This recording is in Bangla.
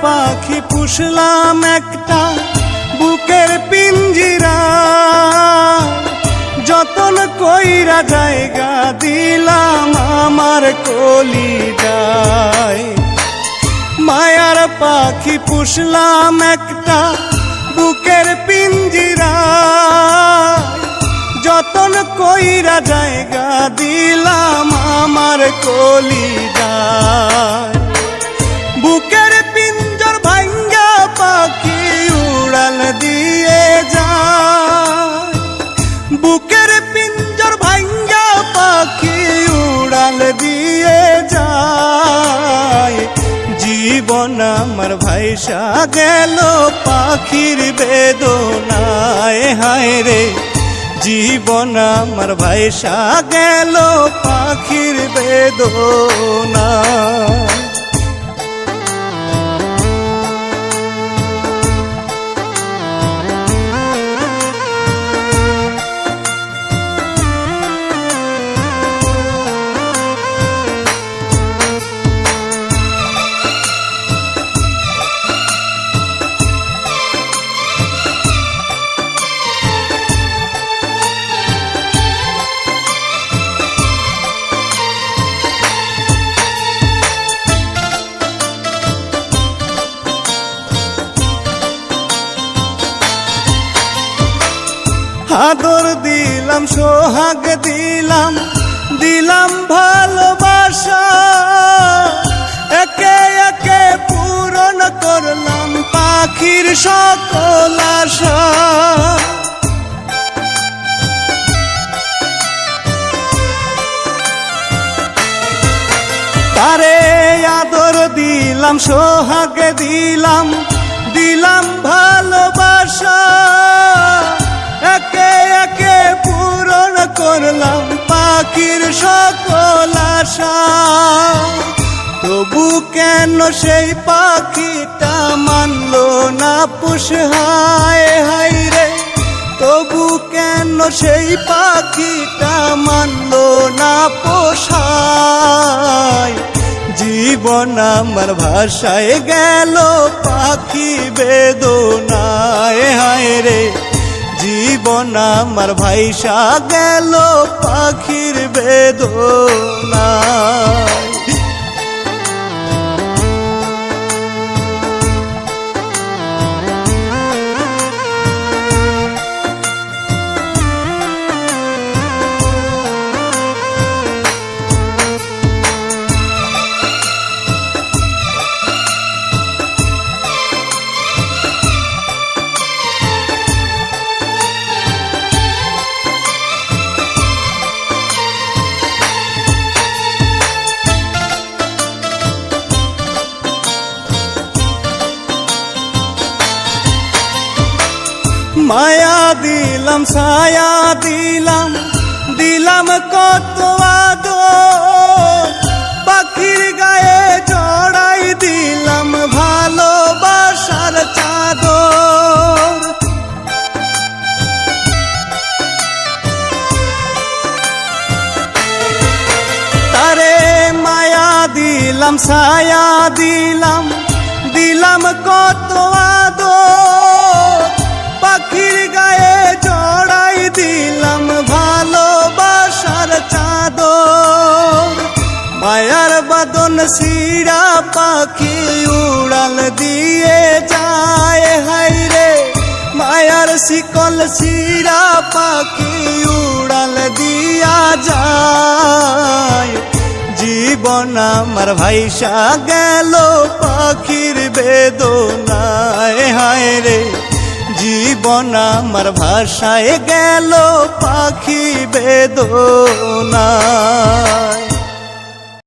পাখি পুষলাম একটা বুকের পিঞ্জিরা, যতন কইরা জায়গা দিলাম আমার কলিজায়। মায়ার পাখি পুষলাম একটা বুকের পিঞ্জিরা, যতন কইরা জায়গা দিলাম আমার কলিজায়। বুকের পিঞ্জর ভাঙ্গা পাখি উড়াল দিয়ে যায়, বুকের পিঞ্জর ভাঙ্গা পাখি উড়াল দিয়ে যায়। জীবন আমার ভাইসা গেল পাখির বেদনায়, হায় রে জীবন আমার ভাইসা গেল পাখির বেদনায়। আদর দিলাম সোহাগ দিলাম, দিলাম ভালোবাসা, একে একে পূরণ করলাম পাখির সকল আশা। তারে আদর দিলাম সোহাগ দিলাম, দিলাম ভালোবাসা, একে একে পূরণ করলাম পাখির সকল আশা। তবু কেন সেই পাখিটা মানলো না পুষ, হায় হায় রে তবু কেন সেই পাখিটা মানলো না পোষায়। জীবন আমার ভাষায় গেল পাখি বেদনায়, হায় রে জীবন আমার ভাইসা গেল পাখির বেদনায়। মায়া দিলাম ছায়া দিলাম, দিলাম কত আদর, পাখির গায়ে জড়াই দিলাম ভালোবাসার চাদর। তারে মায়া দিলাম ছায়া দিলাম, দিলাম কত আদর, পাখির গায়ে জড়াই দিলাম ভালোবাসার চাদর। মায়ার বাদন শিরা পাখি উড়াল দিয়ে যায়, হায় রে মায়ার শিকল শিরা পাখি উড়াল দিয়া যায়। জীবন আমার ভাইসা গেল পাখির বেদনায়, হায় রে জীবন আমার ভাষায় গেল পাখি বেদনায়।